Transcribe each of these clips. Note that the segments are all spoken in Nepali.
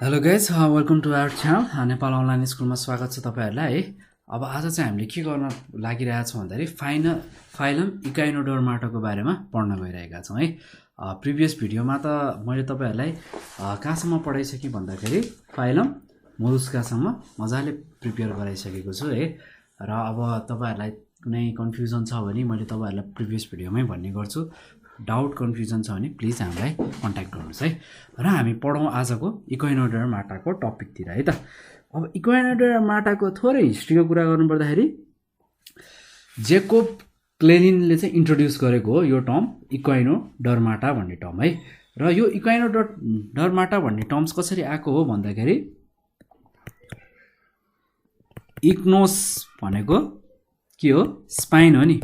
Hello guys welcome to our channel Nepal online स्कुलमा स्वागत छ तपाईहरुलाई है। अब आज चाहिँ हामीले के गर्न लागिरहेछौँ भन्दाखेरि फाइलम इकाइनोडर्माटाको बारेमा पढ्न गइरहेका छौँ है। प्रिभियस भिडियोमा त मैले तपाईहरुलाई कहाँसम्म पढाइसकेँ भन्दाखेरि फाइलम मोलस्कासम्म मजाले प्रिपेयर गराइसकेको छु है। र अब तपाईहरुलाई कुनै कन्फ्युजन छ भने मैले तपाईहरुलाई प्रिभियस भिडियोमै भन्ने गर्छु। डाउट कन्फ्युजन छ भने प्लिज हामीलाई कन्ट्याक्ट गर्नुहोस् है। र हामी पढौँ आजको इक्वाइनोडर्माटाको टपिकतिर है त। अब इक्वाइनोडर्माटाको थोरै हिस्ट्रीको कुरा गर्नुपर्दाखेरि जेकोब क्लेलिनले चाहिँ इन्ट्रोड्युस गरेको हो यो टर्म इक्वाइनोडर्माटा भन्ने टर्म है। र यो इक्वाइनोडर्माटा भन्ने टर्म्स कसरी आएको हो भन्दाखेरि इक्नोस भनेको के हो, स्पाइन हो नि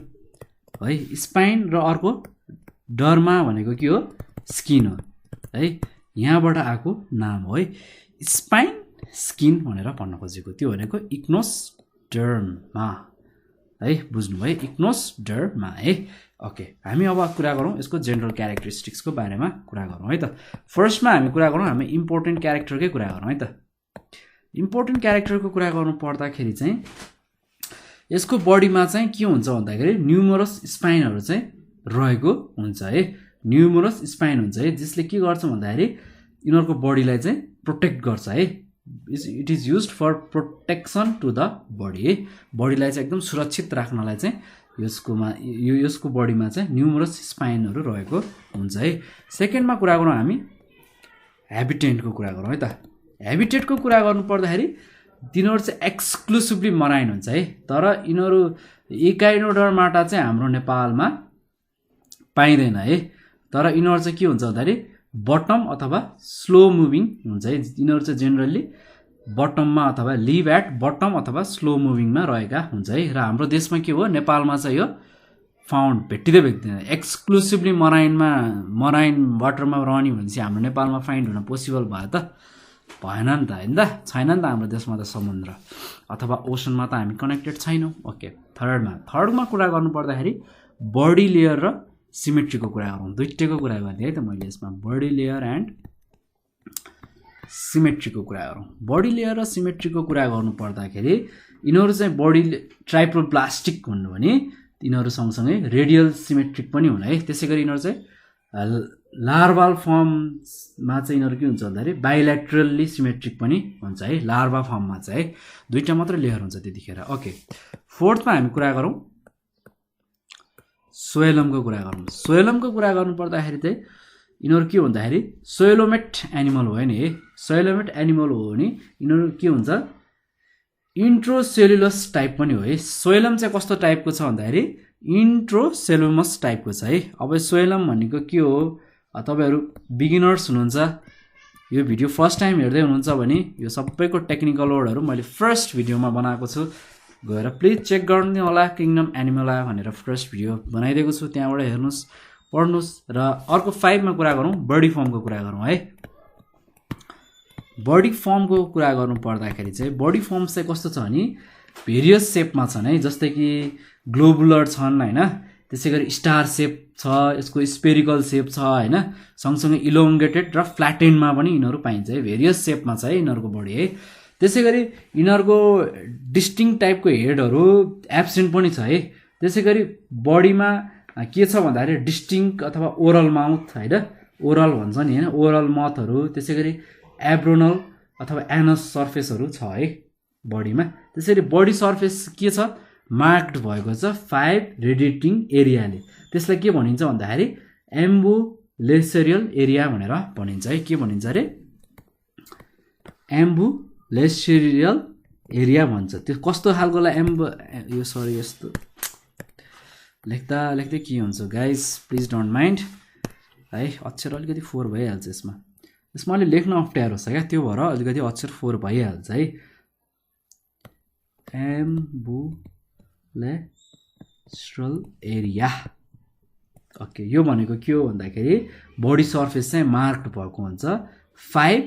है। स्पाइन र अर्को डर्मा भनेको के हो, स्किन हो है। यहाँबाट आएको नाम हो है। स्पाइन स्किन भनेर भन्न खोजेको त्यो भनेको इक्नोस डर्मा है। बुझ्नुभयो, इक्नोस डर्मा है। ओके, हामी अब कुरा गरौँ यसको जेनरल क्यारेक्टरिस्टिक्सको बारेमा कुरा गरौँ है त। फर्स्टमा हामी कुरा गरौँ, हामी इम्पोर्टेन्ट क्यारेक्टरकै कुरा गरौँ है त। इम्पोर्टेन्ट क्यारेक्टरको कुरा गर्नु पर्दाखेरि चाहिँ यसको बडीमा चाहिँ के हुन्छ भन्दाखेरि न्युमरस स्पाइनहरू चाहिँ रहेको हुन्छ है। न्युमरस स्पाइन हुन्छ है, जसले के गर्छ भन्दाखेरि यिनीहरूको बडीलाई चाहिँ प्रोटेक्ट गर्छ है। It is used for protection to the body है। बडीलाई चाहिँ एकदम सुरक्षित राख्नलाई चाहिँ यसको बडीमा चाहिँ न्युमरस स्पाइनहरू रहेको हुन्छ है। सेकेन्डमा कुरा गरौँ हामी ह्याबिटेटको कुरा गरौँ है त। ह्याबिटेटको कुरा गर्नु पर्दाखेरि तिनीहरू चाहिँ एक्सक्लुसिभली मराइन हुन्छ है। तर यिनीहरू इकाइनोडर्माटा चाहिँ हाम्रो नेपालमा पाइँदैन है। तर यिनीहरू चाहिँ के हुन्छ भन्दाखेरि बटम अथवा स्लो मुभिङ हुन्छ है। यिनीहरू चाहिँ जेनरली बटममा अथवा लिभ एट बटम अथवा स्लो मुभिङमा रहेका हुन्छ है। र हाम्रो देशमा के हो, नेपालमा चाहिँ यो फाउन्ड भेट्टिँदैन। एक्सक्लुसिभली मराइन वाटरमा रहने भनेपछि हाम्रो नेपालमा फाइन्ड हुन पोसिबल भयो त भएन नि त होइन त। छैन नि त हाम्रो देशमा त समुद्र अथवा ओसनमा त हामी कनेक्टेड छैनौँ। ओके, थर्डमा कुरा गर्नु पर्दाखेरि बडी लेयर र सिमेट्रीको कुरा गरौँ। दुईटैको कुरा गर्ने है त मैले यसमा, बडी लेयर एन्ड सिमेट्रीको कुरा गरौँ। बडी लेयर र सिमेट्रीको कुरा गर्नु पर्दाखेरि यिनीहरू चाहिँ बडी ट्राइप्लोब्लास्टिक भन्नु भने यिनीहरू सँगसँगै रेडियल सिमेट्रिक पनि हुने है। त्यसै गरी यिनीहरू चाहिँ लार्भाल फर्ममा चाहिँ यिनीहरू के हुन्छ भन्दाखेरि बाइल्याट्रल्ली सिमेट्रिक पनि हुन्छ है। लार्भा फर्ममा चाहिँ है दुईवटा मात्र लेयर हुन्छ त्यतिखेर। ओके, फोर्थमा हामी कुरा गरौँ सोयलमको कुरा गरौँ। सोयलमको कुरा गर्नु पर्दाखेरि चाहिँ यिनीहरू के भन्दाखेरि सोयलोमेट एनिमल हो नि है। सोयलोमेट एनिमल हो भने यिनीहरू के हुन्छ, इन्ट्रोसेलुलस टाइप पनि हो है। सोयलम चाहिँ कस्तो टाइपको छ भन्दाखेरि इन्ट्रोसेलुमस टाइपको छ है। अब सोयलम भनेको के हो, तपाईँहरू बिगिनर्स हुनुहुन्छ, यो भिडियो फर्स्ट टाइम हेर्दै हुनुहुन्छ भने यो सबैको टेक्निकल वर्डहरू मैले फर्स्ट भिडियोमा बनाएको छु, गएर प्लिज चेक गर्नु होला। किङडम एनिमला भनेर फर्स्ट भिडियो बनाइदिएको छु, त्यहाँबाट हेर्नुहोस्, पढ्नुहोस्। र अर्को 5मा कुरा गरौँ, बडी फर्मको कुरा गरौँ है। बडी फर्मको कुरा गर्नु पर्दाखेरि चाहिँ बडी फर्म चाहिँ कस्तो छ भने भेरियस सेपमा छन् है। जस्तै कि ग्लोबुलर छन् होइन, त्यसै गरी स्टार सेप छ, यसको स्पेरिकल सेप छ होइन, सँगसँगै इलोङ्गेटेड र फ्ल्याटेनमा पनि यिनीहरू पाइन्छ है। भेरियस सेपमा छ है यिनीहरूको बडी है। त्यसै गरी यिनीहरूको डिस्टिङ टाइपको हेडहरू एब्सेन्ट पनि छ है। त्यसै गरी बडीमा के छ भन्दाखेरि डिस्टिङ अथवा ओरल माउथ होइन, ओरल भन्छ नि होइन, ओरल माउथहरू। त्यसै गरी एब्रोनल अथवा एनस सर्फेसहरू छ है बडीमा। त्यसरी बडी सर्फेस के छ, मार्क्ड भएको छ 5 रेडिएटिङ एरियाले। त्यसलाई के भनिन्छ भन्दाखेरि एम्बुलेसेरियल एरिया भनेर भनिन्छ है। के भनिन्छ अरे, एम्बुलेसेरियल एरिया भन्छ। त्यो कस्तो खालकोलाई यस्तो लेख्दै के हुन्छ गाइज, प्लिज डोन्ट माइन्ड है। अक्षर अलिकति 4 भइहाल्छ यसमा अलि लेख्न अप्ठ्यारो छ क्या, त्यो भएर अलिकति अक्षर 4 भइहाल्छ है। एम्बुलेस्ट्रल एरिया। ओके, यो भनेको के हो भन्दाखेरि बडी सर्फेस चाहिँ मार्क्ड भएको हुन्छ 5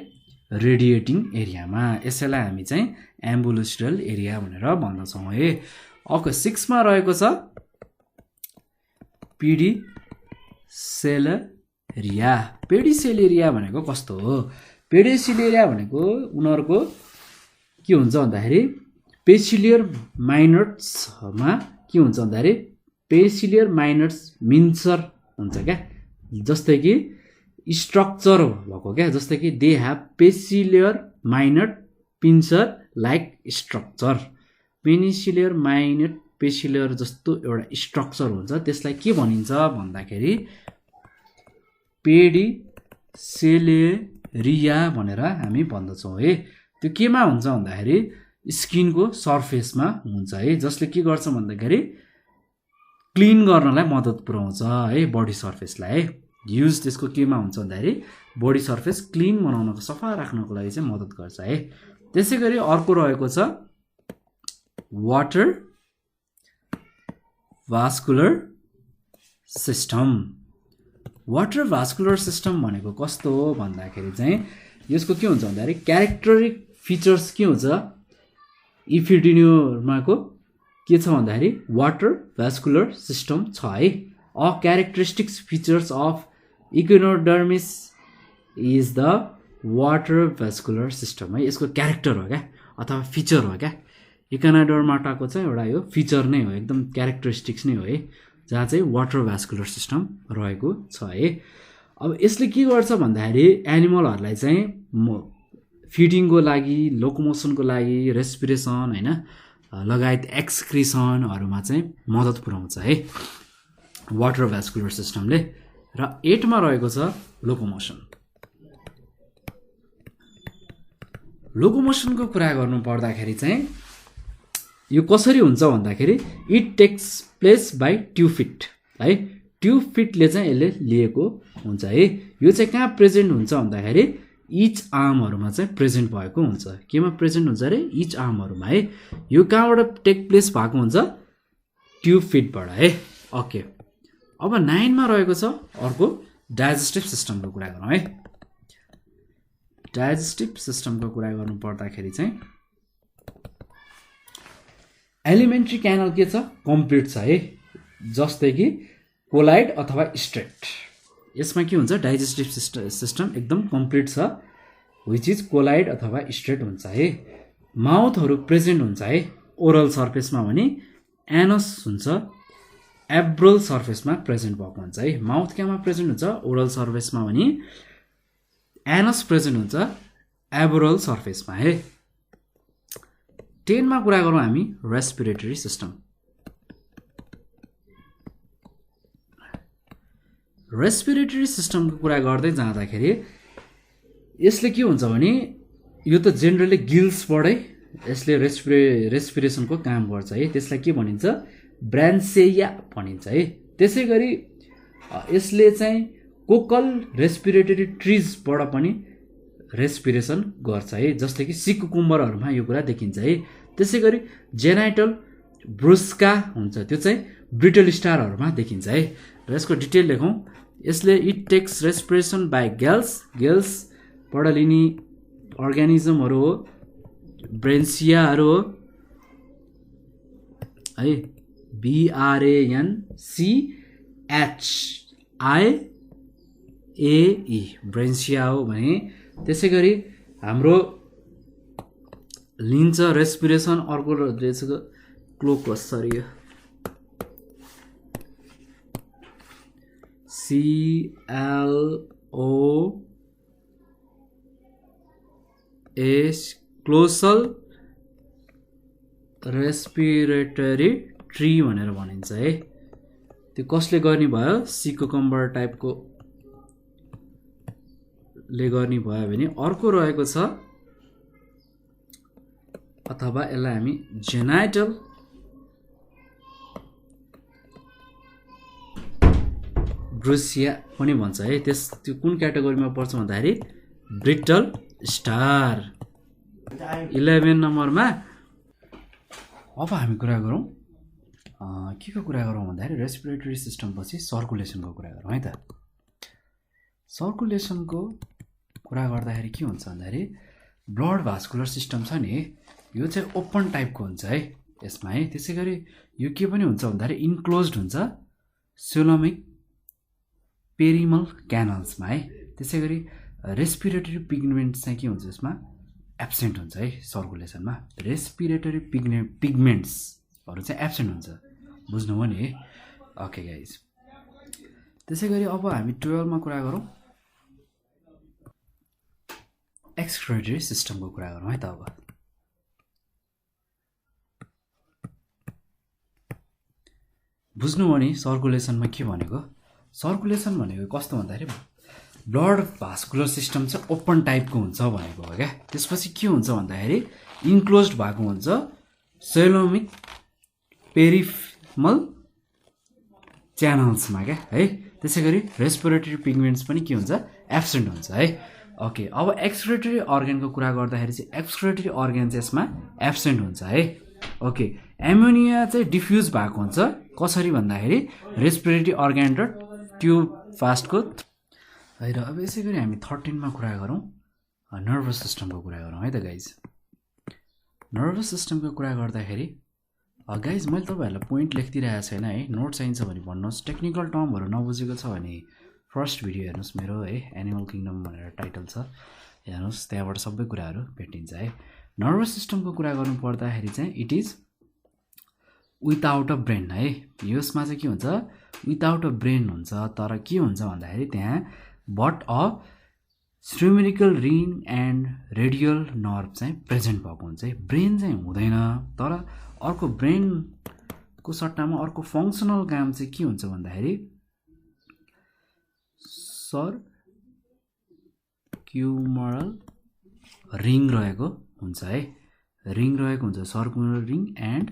रेडिएटिङ एरियामा। यसैलाई हामी चाहिँ एम्बुलेस्ट्रल एरिया भनेर भन्दछौँ है। ओके, 6मा रहेको छ पिडी सेलर पेडिसिलेरिया भनेको कस्तो हो? पेडिसिलेरिया भनेको उनीहरूको के हुन्छ भन्दाखेरि पेसिलियर माइनट्समा के हुन्छ भन्दाखेरि पेसिलियर माइनट्स मिन्सर हुन्छ क्या, जस्तै कि स्ट्रक्चर भएको क्या, जस्तै कि they have pedicellariae minute pincer like structure. Pedicellariae minute pedicellariae जस्तो एउटा स्ट्रक्चर हुन्छ, त्यसलाई के भनिन्छ भन्दाखेरि पेडिसिलेरिया भनेर हामी भन्दछौँ है। त्यो केमा हुन्छ भन्दाखेरि स्किनको सर्फेसमा हुन्छ है, जसले के गर्छ भन्दाखेरि क्लिन गर्नलाई मद्दत पुर्याउँछ है बडी सर्फेसलाई है। युज त्यसको केमा हुन्छ भन्दाखेरि बडी सर्फेस क्लिन बनाउनको, सफा राख्नको लागि चाहिँ मद्दत गर्छ है। त्यसै गरी अर्को रहेको छ water vascular system. Water vascular system भनेको कस्तो हो भन्दाखेरि चाहिँ यसको के हुन्छ भन्दाखेरि क्यारेक्टरिक फिचर्स के हुन्छ, इफिडिनियोमाको के छ भन्दाखेरि वाटर भास्कुलर सिस्टम छ है। A characteristics features of echinoderms is the water vascular system है। यसको क्यारेक्टर हो क्या अथवा फिचर हो क्या। इकोनोडर्माटाको चाहिँ एउटा यो फिचर नै हो, एकदम क्यारेक्टरिस्टिक्स नै हो है, जहाँ चाहिँ वाटर भास्कुलर सिस्टम रहेको छ है। अब यसले के गर्छ भन्दाखेरि एनिमलहरूलाई चाहिँ फिडिङको लागि, लोकोमोसनको लागि, रेस्पिरेसन होइन लगायत एक्सक्रिसनहरूमा चाहिँ मद्दत पुर्याउँछ है वाटर भास्कुलर सिस्टमले। र 8 मा रहेको छ लोकोमोसन। लोकोमोसनको कुरा गर्नु पर्दाखेरि चाहिँ यो कसरी हुन्छ भन्दाखेरि इट टेक्स प्लेस बाई ट्युफिट है। ट्युफिटले चाहिँ यसले लिएको हुन्छ है। यो चाहिँ कहाँ प्रेजेन्ट हुन्छ भन्दाखेरि इच आर्महरूमा चाहिँ प्रेजेन्ट भएको हुन्छ। केमा प्रेजेन्ट हुन्छ अरे? इच आर्महरूमा है। यो कहाँबाट टेक प्लेस भएको हुन्छ? ट्युफिटबाट है। ओके, अब 9 मा रहेको छ अर्को डाइजेस्टिभ सिस्टमको कुरा गरौँ है। डाइजेस्टिभ सिस्टमको कुरा गर्नु पर्दाखेरि चाहिँ एलिमेन्ट्री क्यानल के छ? कम्प्लिट छ है, जस्तै कि कोलाइड अथवा स्ट्रेट। यसमा के हुन्छ? डाइजेस्टिभ सिस्टम एकदम कम्प्लिट छ, विच इज कोलाइड अथवा स्ट्रेट हुन्छ है। माउथहरू प्रेजेन्ट हुन्छ है ओरल सर्फेसमा, भने एनस हुन्छ एब्रोल सर्फेसमा प्रेजेन्ट भएको हुन्छ है। माउथ केमा प्रेजेन्ट हुन्छ? ओरल सर्फेसमा, भने एनस प्रेजेन्ट हुन्छ एब्रोल सर्फेसमा है। 10 मा कुरा गरौँ हामी रेस्पिरेटरी सिस्टम। रेस्पिरेटरी सिस्टमको कुरा गर्दै जाँदाखेरि यसले के हुन्छ भने यो त जेनरली गिल्सबाटै यसले रेस्पिरेसनको काम गर्छ है। त्यसलाई के भनिन्छ? ब्रान्सेया भनिन्छ है। त्यसै गरी यसले चाहिँ कोकल रेस्पिरेटरी ट्रिजबाट पनि रेस्पिरेसन गर्छ है, जस्तै कि सिकुकुम्बरहरूमा यो कुरा देखिन्छ है। त्यसै गरी जेनाइटल ब्रुस्का हुन्छ, त्यो चाहिँ ब्रिटल स्टारहरूमा देखिन्छ है। र यसको डिटेल लेखौँ। यसले इट टेक्स रेस्पिरेसन बाई गेल्सबाट लिने अर्ग्यानिजमहरू हो, ब्रेन्सियाहरू हो है। BRANCHIAE ब्रेन्सिया हो भने। त्यसै गरी हाम्रो लिन्छ रेस्पिरेसन अर्को रहेछ cloaca, sorry CLOS cloacal respiratory tree भनेर भनिन्छ है। त्यो कसले गर्ने भयो? सिकोकम्बर टाइपको ले गर्ने भयो भने। अर्को रहेको छ अथवा यसलाई हामी जेनाइटल ब्रुसिया पनि भन्छ है। त्यो कुन क्याटेगोरीमा पर्छ भन्दाखेरि ब्रिटल स्टार 11 नम्बरमा। अब हामी कुरा गरौँ के को कुरा गरौँ भन्दाखेरि रेस्पिरेटरी सिस्टम पछि सर्कुलेसनको कुरा गरौँ है त। सर्कुलेसनको कुरा गर्दाखेरि के हुन्छ भन्दाखेरि ब्लड भास्कुलर सिस्टम छ नि, यो चाहिँ ओपन टाइपको हुन्छ है यसमा है। त्यसै गरी यो के पनि हुन्छ भन्दाखेरि इन्क्लोज्ड हुन्छ, सेलोमिक पेरिमल क्यानल्समा है। त्यसै गरी रेस्पिरेटरी पिगमेन्ट चाहिँ के हुन्छ यसमा एब्सेन्ट हुन्छ है सर्कुलेसनमा। रेस्पिरेटरी पिगमेन्ट्सहरू चाहिँ एब्सेन्ट हुन्छ, बुझ्नुभयो नि है। ओके गाइज, त्यसै गरी अब हामी 12 मा कुरा गरौँ एक्सक्रिटरी सिस्टमको कुरा गरौँ है त। अब बुझ्नुभयो नि सर्कुलेसनमा के भनेको। सर्कुलेसन भनेको कस्तो भन्दाखेरि ब्लड भास्कुलर सिस्टम चाहिँ ओपन टाइपको हुन्छ भनेको हो क्या। त्यसपछि के हुन्छ भन्दाखेरि इन्क्लोज्ड भएको हुन्छ सेलोमिक पेरिफमल च्यानल्समा क्या है। त्यसै गरी रेस्पिरेटरी पिगमेन्ट्स पनि के हुन्छ एब्सेन्ट हुन्छ है। ओके, अब एक्सक्रिटरी अर्गनको कुरा गर्दाखेरि चाहिँ एक्सक्रिटरी अर्गन चाहिँ यसमा एब्सेन्ट हुन्छ है। ओके, एमोनिया चाहिँ डिफ्युज भएको हुन्छ कसरी भन्दाखेरि रेस्पिरेटरी अर्गन र ट्युब फास्टको है। र अब यसै गरी हामी 13 मा कुरा गरौँ नर्भस सिस्टमको कुरा गरौँ है त गाइज। नर्भस सिस्टमको कुरा गर्दाखेरि गाइज मैले तपाईँहरूलाई पोइन्ट लेखिदिरहेको छैन है, नोट चाहिन्छ भने भन्नुहोस्। टेक्निकल टर्महरू नबुझेको छ भने फर्स्ट भिडियो हेर्नुहोस् मेरो है, एनिमल किङडम भनेर टाइटल छ, हेर्नुहोस्, त्यहाँबाट सबै कुराहरू भेटिन्छ है। नर्भस सिस्टमको कुरा गर्नु पर्दाखेरि चाहिँ it is without a brain है। यसमा चाहिँ के हुन्छ विदाउट अ ब्रेन हुन्छ, तर के हुन्छ भन्दाखेरि त्यहाँ but a cerebral ring and radial nerve चाहिँ प्रेजेन्ट भएको हुन्छ है। ब्रेन चाहिँ हुँदैन, तर अर्को ब्रेनको सट्टामा अर्को फङ्सनल काम चाहिँ के हुन्छ भन्दाखेरि सर्क्युलर रिङ रहेको हुन्छ है। रिङ रहेको हुन्छ circular ring and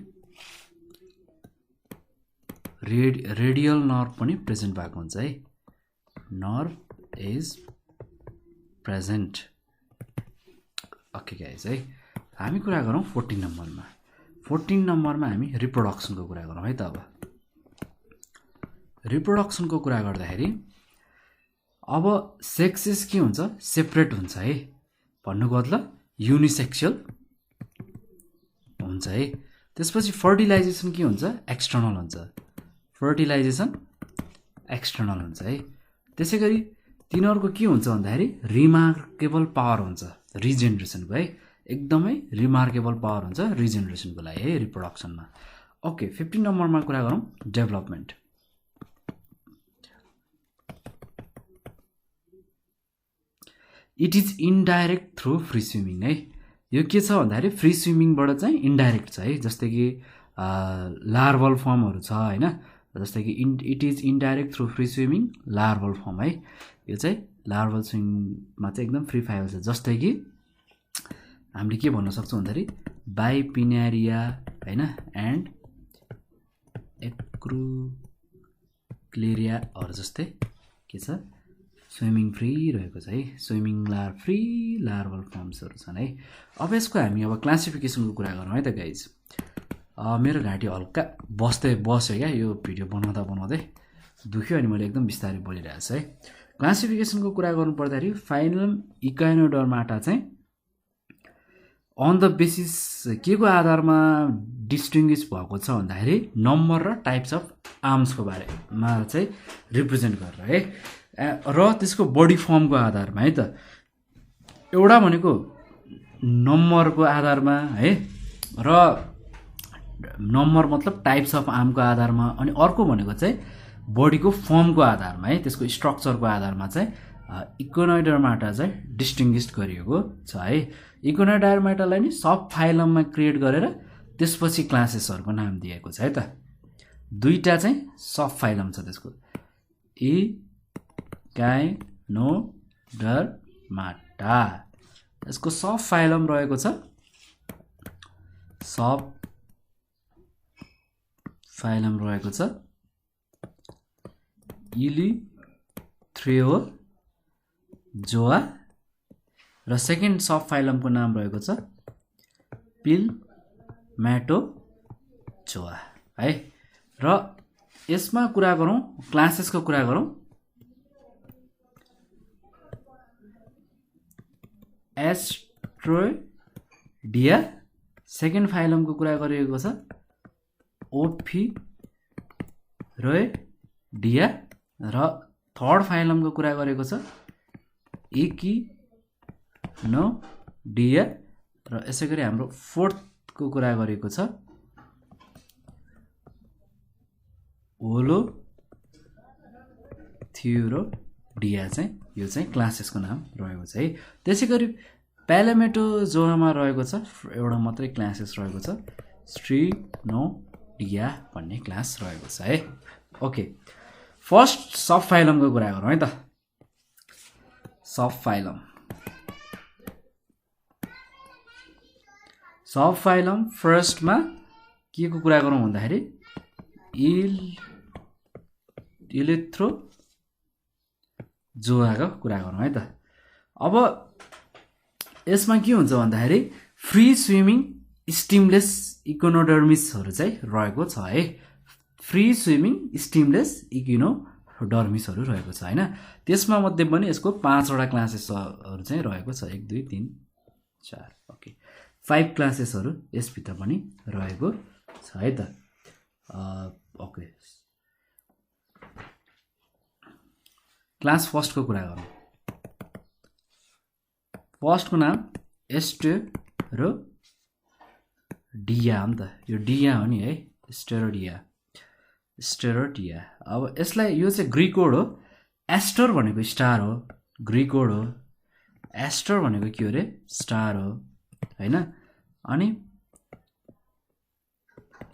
radial nerve पनि प्रेजेन्ट भएको हुन्छ है। Nerve is present. Okay guys है, हामी कुरा गरौँ 14 नम्बरमा। 14 नम्बरमा हामी रिप्रोडक्सनको कुरा गरौँ है त। अब रिप्रोडक्सनको कुरा गर्दाखेरि अब सेक्सेस के हुन्छ सेपरेट हुन्छ है, भन्नुको मतलब युनिसेक्सुअल हुन्छ है। त्यसपछि फर्टिलाइजेसन के हुन्छ एक्सटर्नल हुन्छ, फर्टिलाइजेसन एक्सटर्नल हुन्छ है। त्यसै गरी तिनीहरूको के हुन्छ भन्दाखेरि रिमार्केबल पावर हुन्छ रिजेनरेसनको है, एकदमै रिमार्केबल पावर हुन्छ रिजेनरेसनको लागि है रिप्रोडक्सनमा। ओके, 15 नम्बरमा कुरा गरौँ development. It is indirect through free swimming है। यो के छ भन्दाखेरि फ्री स्विमिङबाट चाहिँ इन्डाइरेक्ट छ है, जस्तै कि लार्भल फर्महरू छ होइन, जस्तै कि it is indirect through free swimming larval form है। यो चाहिँ लार्भल स्विमिङमा चाहिँ एकदम फ्री फायर छ, जस्तै कि हामीले के भन्न सक्छौँ भन्दाखेरि बाइपिनेरिया होइन एन्ड एक्रोक्लेरियाहरू जस्तै के छ स्विमिङ फ्री रहेको छ है। स्विमिङ फ्री लार्भल फर्म्सहरू छन् है। अब यसको हामी अब क्लासिफिकेसनको कुरा गरौँ है त गाइज। मेरो घाँटी हल्का बस्यो क्या, यो भिडियो बनाउँदै दुख्यो अनि मैले एकदम बिस्तारै बोलिरहेको छु है। क्लासिफिकेसनको कुरा गर्नु पर्दाखेरि फाइलम इकाइनोडर्माटा चाहिँ अन द बेसिस के को आधारमा डिस्टिङ्ग्विस भएको छ भन्दाखेरि नम्बर र टाइप्स अफ आर्म्सको बारेमा चाहिँ रिप्रेजेन्ट गरेर है, र त्यसको बडी फर्मको आधारमा है त। एउटा भनेको नम्बरको आधारमा है, र नम्बर मतलब टाइप्स अफ आर्मको आधारमा, अनि अर्को भनेको चाहिँ बडीको फर्मको आधारमा है, त्यसको स्ट्रक्चरको आधारमा चाहिँ इकोनोडर्माटा चाहिँ डिस्टिङ्ग्विस्ड गरिएको छ है। इकोनोडर्माटालाई नि सब फाइलममा क्रिएट गरेर त्यसपछि क्लासेसहरूको नाम दिएको छ है त। दुईटा चाहिँ सब फाइलम छ त्यसको, इकाइनोडर्माटा यसको सब फाइलम रहेको छ, सब फाइलम रहेको छ इलिथ्रियोजोआ, र सेकेन्ड सब फाइलमको नाम रहेको छ पिलम्याटोजोआ है। र यसमा कुरा गरौँ क्लासेसको कुरा गरौँ, एस्ट्रोडिया सेकेन्ड फाइलमको कुरा गरिएको छ ओफिरोइडिया, र थर्ड फाइलमको कुरा गरेको छ इकिनोडिया र यसै गरी हाम्रो फोर्थको कुरा गरेको छ होलोथ्युरोडिया चाहिँ यो चाहिँ क्लासेसको नाम रहेको छ है। त्यसै गरी प्यालेमेटोजोआमा रहेको छ एउटा मात्रै क्लासेस रहेको छ स्ट्रिनोडिया भन्ने क्लास रहेको छ है। ओके, फर्स्ट सब फाइलमको कुरा गरौँ है त। सब फाइलम फर्स्टमा के को कुरा गरौँ भन्दाखेरि इलेक्ट्रोजोआको कुरा गरौँ है त। अब यसमा के हुन्छ भन्दाखेरि फ्री स्विमिङ स्टिमलेस इकोनोडर्मिसहरू चाहिँ रहेको छ है। फ्री स्विमिङ स्टिमलेस इकोनोडर्मिसहरू रहेको छ हैन। त्यसमा मध्ये पनि यसको 5 वटा क्लासेसहरू चाहिँ रहेको छ 1 2 3 4 ओके 5 क्लासेसहरू यसभित्र पनि रहेको छ है त। ओके, क्लास फर्स्टको कुरा गरौँ। फर्स्टको नाम एस्टेरोडिया हो नि त, यो डिया हो नि है, स्टेरोडिया। अब यसलाई यो चाहिँ ग्रीक वर्ड हो। एस्टर भनेको स्टार हो, ग्रीक वर्ड हो। एस्टर भनेको के हो रे, स्टार हो हैन। अनि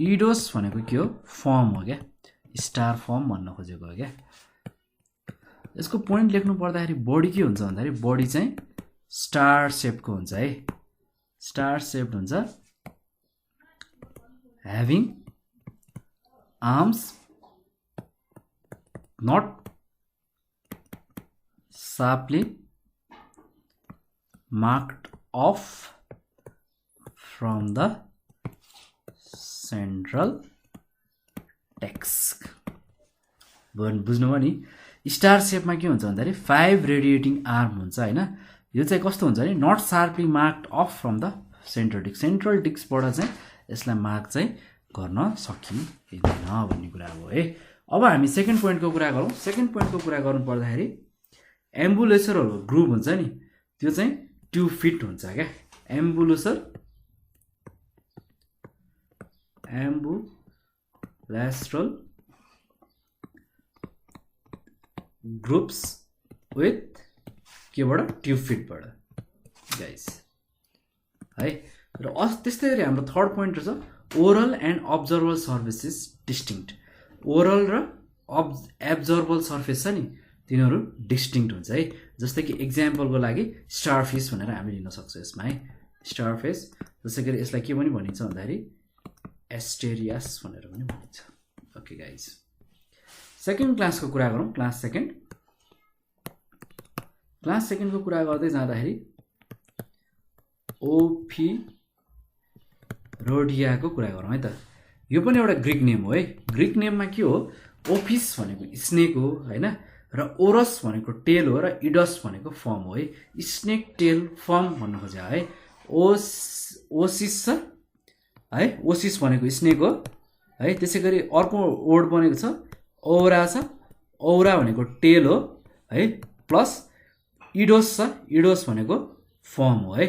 इडोस भनेको के हो, फर्म हो क्या, स्टार फर्म भन्न खोजेको हो क्या। यसको पोइन्ट लेख्नु पर्दाखेरि बडी के हुन्छ भन्दाखेरि बडी चाहिँ स्टार शेपको हुन्छ है। स्टार शेप्ड हुन्छ, having arms not sharply marked off from the central text। बुझ्नुभयो नि। स्टार शेपमा के हुन्छ भन्दाखेरि 5 रेडिएटिङ आर्म हुन्छ हैन। यो चाहिँ कस्तो हुन्छ भने not sharply marked off from the central disc, central डिस्कबाट चाहिँ यसलाई मार्क चाहिँ गर्न सकिँदैन भन्ने कुरा हो है। अब हामी सेकेन्ड पोइन्टको कुरा गरौँ। सेकेन्ड पोइन्टको कुरा गर्नु पर्दाखेरि एम्बुलेसरहरूको ग्रुप हुन्छ नि, त्यो चाहिँ 2 फिट हुन्छ क्या। एम्बुलेस्ट्रल ग्रुप्स विथ केबाट 2 फिटबाट गाइस है। र त्यस्तै गरी हाम्रो थर्ड पोइन्ट रहेछ oral and aboral surfaces distinct. Oral र एब्जर्भल सर्फेस छ नि तिनीहरू डिस्टिङ्क्ट हुन्छ है। जस्तै कि एक्जाम्पलको लागि स्टारफिस भनेर हामी लिन सक्छौँ यसमा है। स्टारफिस जस्तै गरी यसलाई के पनि भनिन्छ भन्दाखेरि एस्टेरियास भनेर पनि भनिन्छ। ओके गाइज, सेकेन्ड क्लासको कुरा गरौँ। क्लास सेकेन्डको कुरा गर्दै जाँदाखेरि ओफिरोडियाको कुरा गरौँ है त। यो पनि एउटा ग्रिक नेम हो है। ग्रिक नेममा के हो, ओफिस भनेको स्नेक हो हैन, र ओरस भनेको टेल हो, र इडस भनेको फर्म हो है। स्नेक टेल फर्म भन्न खोजे है। ओसिस छ है, ओसिस भनेको स्नेक हो है। त्यसै गरी अर्को वर्ड बनेको छ औरा छ, औरा भनेको टेल हो है, प्लस इडोस छ, इडोस भनेको फर्म हो है।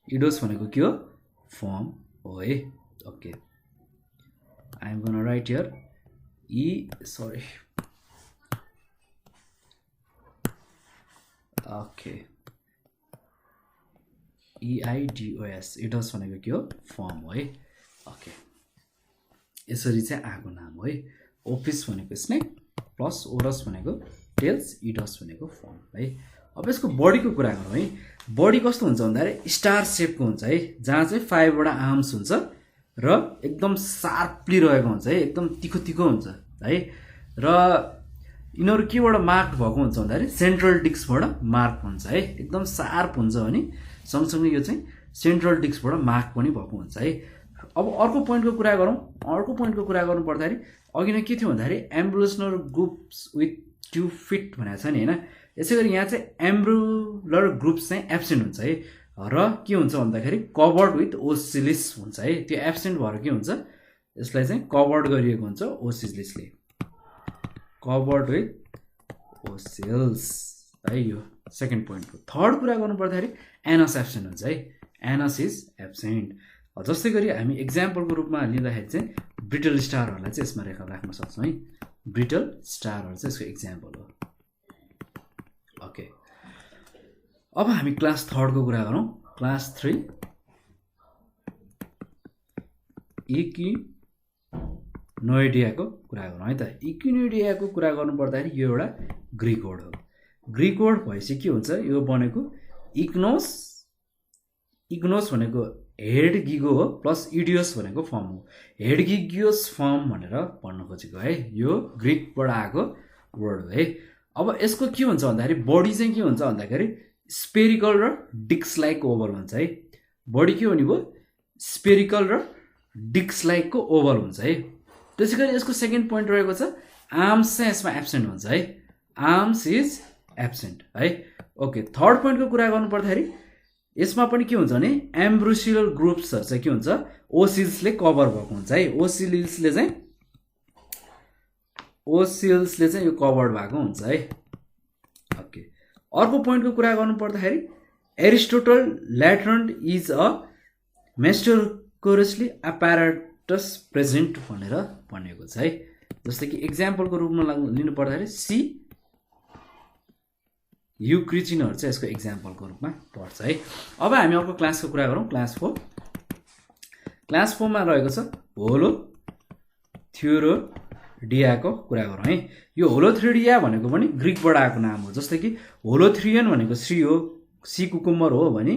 इडोस भनेको के हो, फर्म हो है। Okay, I am gonna write here okay EIDOS, इडोस भनेको के हो, फर्म हो है। ओके, यसरी चाहिँ आएको नाम हो है। ओफिस भनेको स्नेक प्लस ओरस भनेको टेल्स, इडस भनेको फर्म है। अब यसको बडीको कुरा गरौँ है। बडी कस्तो हुन्छ भन्दाखेरि स्टार शेपको हुन्छ है, जहाँ चाहिँ 5 वटा आर्म्स हुन्छ र एकदम सार्पली रहेको हुन्छ है, एकदम तिखो हुन्छ है। र यिनीहरू केबाट मार्क भएको हुन्छ भन्दाखेरि सेन्ट्रल डिस्कबाट मार्क हुन्छ है, एकदम सार्प हुन्छ भने सँगसँगै यो चाहिँ सेन्ट्रल डिस्कबाट मार्क पनि भएको हुन्छ है। अब अर्को पोइन्टको कुरा गरौँ। अर्को पोइन्टको कुरा गर्नु पर्दाखेरि अघि नै के थियो भन्दाखेरि एम्बुलेसनर ग्रुप्स विथ 2 फिट भनेको छ नि हैन। यसै गरी यहाँ चाहिँ एम्ब्रुलर ग्रुप्स चाहिँ एब्सेन्ट हुन्छ है, र के हुन्छ भन्दाखेरि कभर्ड विथ ओसिलिस हुन्छ है। त्यो एब्सेन्ट भएर के हुन्छ, यसलाई चाहिँ कभर्ड गरिएको हुन्छ ओसिलिसले, कभर्ड विथ ओसिल्स है यो सेकेन्ड पोइन्टको। थर्ड कुरा गर्नु पर्दाखेरि एनस एब्सेन्ट हुन्छ है, एनस इज एब्सेन्ट। जस्तै गरी हामी एक्जाम्पलको रूपमा लिँदाखेरि चाहिँ ब्रिटल स्टारहरूलाई चाहिँ यसमा रेखा राख्न सक्छौँ है, ब्रिटल स्टारहरू चाहिँ यसको एक्जाम्पल हो। ओके, अब हामी क्लास थर्डको कुरा गरौँ। क्लास 3 इक्विनोइडियाको कुरा गरौँ है त। इक्विनोइडियाको कुरा गर्नु पर्दाखेरि यो एउटा ग्रीक वर्ड हो। ग्रीक वर्ड भएपछि के हुन्छ, यो बनेको इग्नोस, इग्नोस भनेको हेड गिगो हो प्लस इडियोस भनेको फर्म हो। हेड गिगियोस फर्म भनेर भन्न खोजेको है, यो ग्रीकबाट आएको वर्ड हो है। अब यसको के हुन्छ भन्दाखेरि बडी चाहिँ के हुन्छ भन्दाखेरि स्पेरिकल र डिस्क लाइक ओभल हुन्छ है। बडी के हुने भयो, स्पेरिकल र डिस्क लाइकको ओभल हुन्छ है। त्यसै गरी यसको सेकेन्ड पोइन्ट रहेको छ आर्म्स चाहिँ यसमा एब्सेन्ट हुन्छ है, आर्म्स इज एब्सेन्ट है। ओके, थर्ड पोइन्टको कुरा गर्नु पर्दाखेरि यसमा पनि के हुन्छ भने एम्ब्रोसियल ग्रुप्सहरू चाहिँ के हुन्छ, ओसिल्सले कभर भएको हुन्छ है। ओसिल्सले चाहिँ यो कभर्ड भएको हुन्छ है। ओके, अर्को पोइन्टको कुरा गर्नु पर्दाखेरि Aristotle ल्याट्रन्ट is a मेस्टोकोरसली apparatus present भनेर भनेको छ है। जस्तै कि एक्जाम्पलको रूपमा लिनु पर्दाखेरि सी युक्रिचिनहरू चाहिँ यसको एक्जाम्पलको रूपमा पर्छ है। अब हामी अर्को क्लासको कुरा गरौँ, क्लास 4। क्लास 4 मा रहेको छ होलोथ्योरिडियाको कुरा गरौँ है। यो होलोथ्योरिडिया भनेको पनि ग्रीकबाट आएको नाम हो। जस्तै कि होलोथ्रियन भनेको सी हो, सी कुकुम्बर हो भने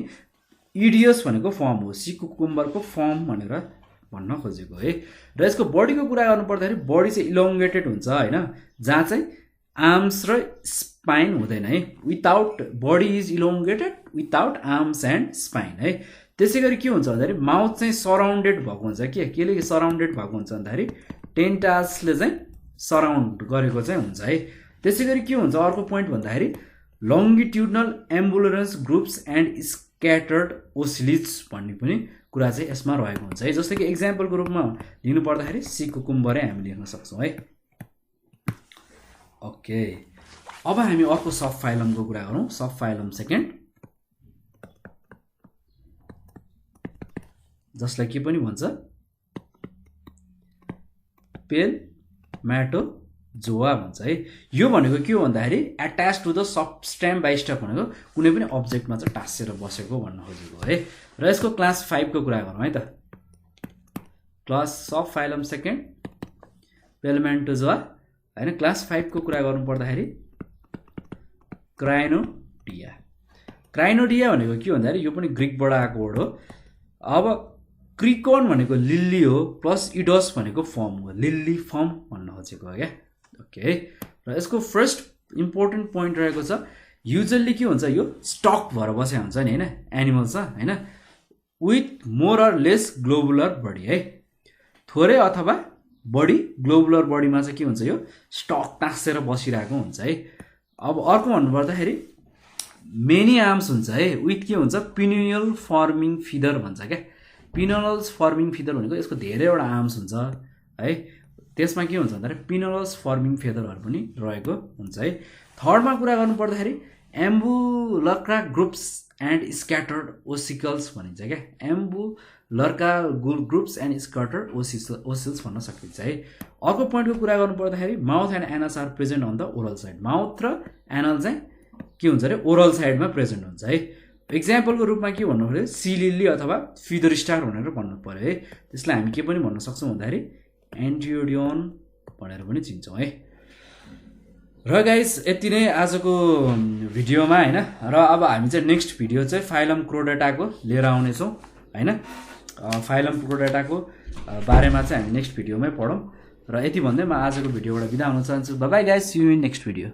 इडियस भनेको फर्म हो, सी कुकुम्बरको फर्म भनेर भन्न खोजेको है। र यसको बडीको कुरा गर्नु पर्दाखेरि बडी चाहिँ इलोङ्गेटेड हुन्छ होइन, जहाँ चाहिँ आर्म्स र स्पाइन हुँदैन है। Without body is elongated without arms and spine है। त्यसै गरी के हुन्छ भन्दाखेरि माउथ चाहिँ सराउन्डेड भएको हुन्छ। केले सराउन्डेड भएको हुन्छ भन्दाखेरि टेन्टासले चाहिँ सराउन्ड गरेको चाहिँ हुन्छ है। त्यसै गरी के हुन्छ अर्को पोइन्ट भन्दाखेरि longitudinal ambulance groups and scattered ओसिलिट्स भन्ने पनि कुरा चाहिँ यसमा रहेको हुन्छ है। जस्तै कि एक्जाम्पलको रूपमा लिनु पर्दाखेरि सी कुकुम्बरै हामी लेख्न सक्छौँ है। ओके, अब हामी अर्को सब फाइलमको कुरा गरौँ। सब फाइलम सेकेन्ड, जसलाई के पनि भन्छ पेल म्याटोजोआ भन्छ है। यो भनेको के हो भन्दाखेरि attach to the substratum by stalk भनेको कुनै पनि अब्जेक्टमा चाहिँ टाँसेर बसेको भन्न खोजेको है। र यसको क्लास 5 को कुरा गरौँ है त। क्लास सब फाइलम सेकेन्ड पेलम्याटोजोआ होइन। क्लास 5 को कुरा गर्नु पर्दाखेरि क्राइनोडिया। क्राइनोडिया भनेको के भन्दाखेरि यो पनि ग्रीकबाट आएको वर्ड हो। अब क्रिकोन भनेको लिल्ली हो प्लस इडस भनेको फर्म हो, लिल्ली फर्म भन्न खोजेको हो क्या। ओके, र यसको फर्स्ट इम्पोर्टेन्ट पोइन्ट रहेको छ युजल्ली के हुन्छ, यो स्टक भएर बसेको हुन्छ नि होइन, एनिमल छ होइन, with more or less globular body है। थोरै अथवा बडी ग्लोबुलर बडीमा चाहिँ के हुन्छ, यो स्टक टाँसेर बसिरहेको हुन्छ है। अब अर्को भन्नुपर्दाखेरि मेनी आर्म्स हुन्छ है, विथ के हुन्छ पिनियल फर्मिङ फिदर भन्छ क्या। पिनल्स फर्मिङ फिदर भनेको यसको धेरैवटा आर्म्स हुन्छ है। त्यसमा के हुन्छ भन्दाखेरि पिनल्स फर्मिङ फेदरहरू पनि रहेको हुन्छ है। थर्डमा कुरा गर्नु पर्दाखेरि ambulacra groups and scattered ossicles भनिन्छ क्या। Ambulacra groups and scattered ossicles भन्न सकिन्छ है। अर्को पोइन्टको कुरा गर्नु पर्दाखेरि mouth and anus are present on the oral side. Mouth र एनल चाहिँ के हुन्छ अरे ओरल साइडमा प्रेजेन्ट हुन्छ है। एक्जाम्पलको रूपमा के भन्नु पऱ्यो, सी लिल्ली अथवा फिदर स्टार भनेर भन्नु पऱ्यो है। त्यसलाई हामी के पनि भन्न सक्छौँ भन्दाखेरि एन्टियोडियन भनेर पनि चिन्छौँ है। र गाइस यति नै आजको भिडियोमा होइन। र अब हामी चाहिँ नेक्स्ट भिडियो चाहिँ फाइलम क्रोडेटाको लिएर आउनेछौँ होइन। फाइलम क्रोडेटाको बारेमा चाहिँ हामी नेक्स्ट भिडियोमै पढौँ। र यति भन्दै म आजको भिडियोबाट बिदा हुन चाहन्छु। Bye bye guys, see you in next video.